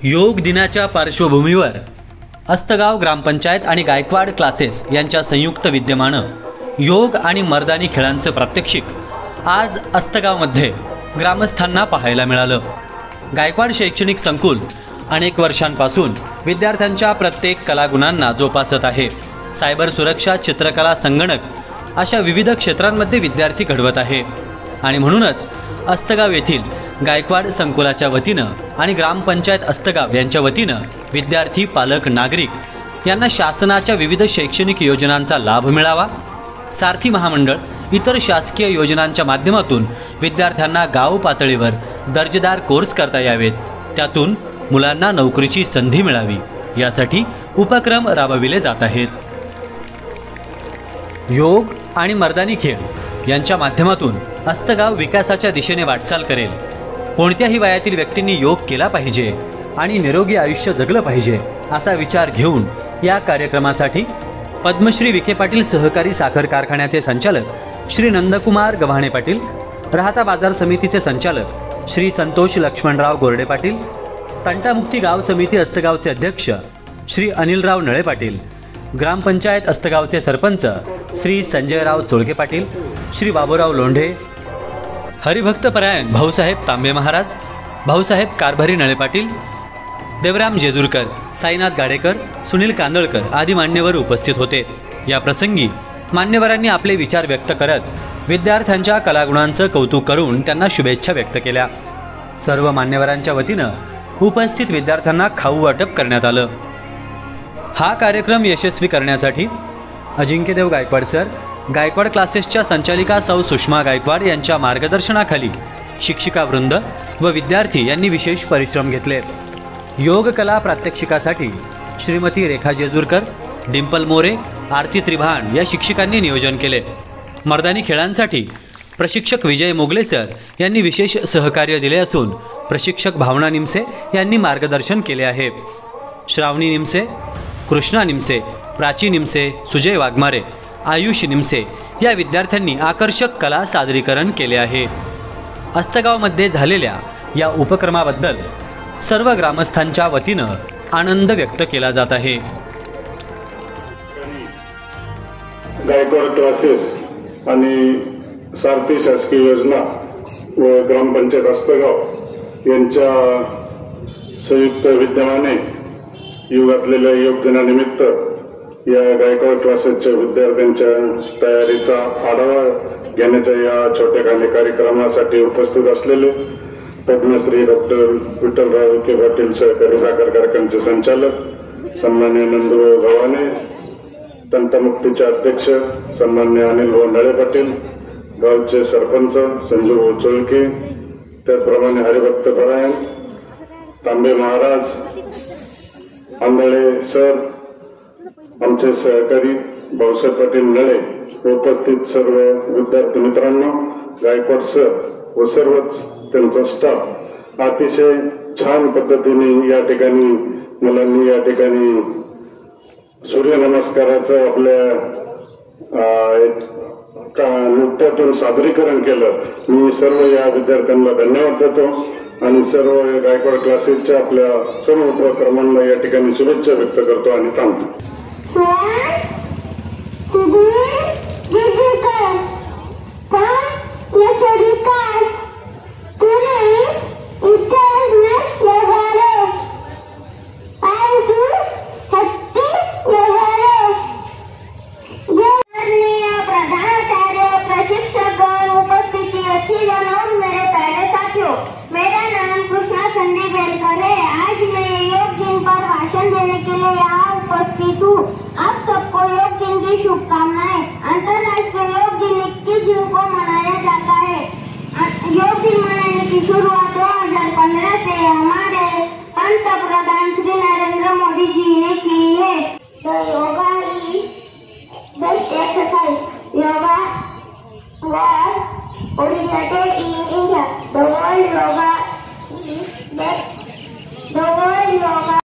योग दिनाच्या पार्श्वभूमीवर अस्तगाव ग्रामपंचायत आणि गायकवाड क्लासेस यांच्या संयुक्त विद्यमानं योग आणि मर्दानी खेळांचं प्रात्यक्षिक आज अस्तगावमध्ये ग्रामस्थांना पाहायला मिळालं। गायकवाड शैक्षणिक संकुल अनेक वर्षांपासून विद्यार्थ्यांच्या प्रत्येक कलागुणांना जोपासत आहे। सायबर सुरक्षा, चित्रकला, संगणक अशा विविध क्षेत्रांमध्ये विद्यार्थी घडवत आहे आणि म्हणूनच अस्तगाव येथील गायकवाड संकुलाच्या वतीनं आणि ग्रामपंचायत अस्तगाव यांच्या वतीनं विद्यार्थी, पालक, नागरिक यांना शासनाच्या विविध शैक्षणिक योजनांचा लाभ मिळावा, सारथी महामंडळ इतर शासकीय योजनांच्या माध्यमातून विद्यार्थ्यांना गाव पातळीवर दर्जेदार कोर्स करता यावेत, त्यातून मुलांना नोकरीची संधी मिळावी यासाठी उपक्रम राबविले जात आहेत। योग आणि मर्दानी खेळ यांच्या माध्यमातून अस्तगाव विकासाच्या दिशेने वाटचाल करेल। कोणत्याही वयातील व्यक्तींनी योग केला पाहिजे आणि निरोगी आयुष्य जगलं पाहिजे असा विचार घेऊन या कार्यक्रमासाठी पद्मश्री विखे पाटील सहकारी साखर कारखान्याचे संचालक श्री नंदकुमार गव्हाणे पाटील, राहता बाजार समितीचे संचालक श्री संतोष लक्ष्मणराव गोरडे पाटील, तंटामुक्ती गाव समिती अस्तगावचे अध्यक्ष श्री अनिलराव नळे पाटील, ग्रामपंचायत अस्तगावचे सरपंच श्री संजयराव चोळगे पाटील, श्री बाबूराव लोंढे, हरिभक्तपरायण भाऊसाहेब तांबे महाराज, भाऊसाहेब कारभारी नळे पाटील, देवराम जेजुरकर, साईनाथ गाडेकर, सुनील कांदळकर आदी मान्यवर उपस्थित होते। या प्रसंगी मान्यवरांनी आपले विचार व्यक्त करत विद्यार्थ्यांच्या कलागुणांचं कौतुक करून त्यांना शुभेच्छा व्यक्त केल्या। सर्व मान्यवरांच्या वतीनं उपस्थित विद्यार्थ्यांना खाऊ वाटप करण्यात आलं। हा कार्यक्रम यशस्वी करण्यासाठी अजिंक्यदेव गायकवाड सर, गायकवाड क्लासेसच्या संचालिका सौ सुषमा गायकवाड यांच्या मार्गदर्शनाखाली शिक्षिका वृंद व विद्यार्थी यांनी विशेष परिश्रम घेतले। योग कला प्रात्यक्षिकासाठी श्रीमती रेखा जेजुरकर, डिंपल मोरे, आरती त्रिभान या शिक्षिकांनी नियोजन केले। मर्दानी खेळांसाठी प्रशिक्षक विजय मोगले सर यांनी विशेष सहकार्य दिले असून प्रशिक्षक भावना निमसे यांनी मार्गदर्शन केले आहे। श्रावणी निमसे, कृष्णा निमसे, प्राची निमसे, सुजय वाघमारे, आयुष निमसे या विद्यार्थ्यांनी आकर्षक कला सादरीकरण केले आहे। अस्तगावमध्ये झालेल्या या उपक्रमाबद्दल सर्व ग्रामस्थांच्या वतीनं आनंद व्यक्त केला जात आहे। गायकवाड क्लासेस आणि सारथी शासकीय योजना व ग्रामपंचायत अस्तगाव यांच्या संयुक्त विद्यमाने युगातलेल्या योग दिनानिमित्त या गायकवाड क्लासेसच्या विद्यार्थ्यांच्या तयारीचा आढावा घेण्याच्या या छोट्याखानी कार्यक्रमासाठी उपस्थित असलेले पद्मश्री डॉक्टर विठ्ठलराव विखे पाटील सहकारी साखर कारखान्याचे संचालक सन्मान्य नंदुभाऊ गव्हाणे, तंटामुक्तीचे अध्यक्ष सन्मान्य अनिलभाऊ नळे पाटील, गावचे सरपंच संजूभाऊ चोळके, त्याचप्रमाणे हरिभक्तपरायण तांबे महाराज, आंधळे सर, आमचे सहकारी भाऊसाहेब पाटील नळे, उपस्थित सर्व विद्यार्थी मित्रांनो, गायकवाड सर व सर्वच त्यांचा स्टाफ अतिशय छान पद्धतीने या ठिकाणी मुलांनी या ठिकाणी सूर्यनमस्काराचं आपल्या नृत्यातून सादरीकरण केलं। मी सर्व या विद्यार्थ्यांना धन्यवाद देतो आणि सर्व गायकवाड क्लासेसच्या आपल्या सर्व उपक्रमांना या ठिकाणी शुभेच्छा व्यक्त करतो आणि थांबतो। मेरा नाम कृष्णा संदीप बेलकर है। आज मैं योग दिन पर भाषण देने के लिए यहाँ उपस्थित हूँ। आप सबको योग दिन की शुभकामनाएं। अंतर्राष्ट्रीय योग दिन 21 जून को मनाया जाता है। योग दिन मनाने की शुरुआत 2015 से हमारे पंतप्रधान श्री नरेंद्र मोदी जी ने की है। The yoga is best exercise. Yoga was originated in India. The world yoga is best. The world yoga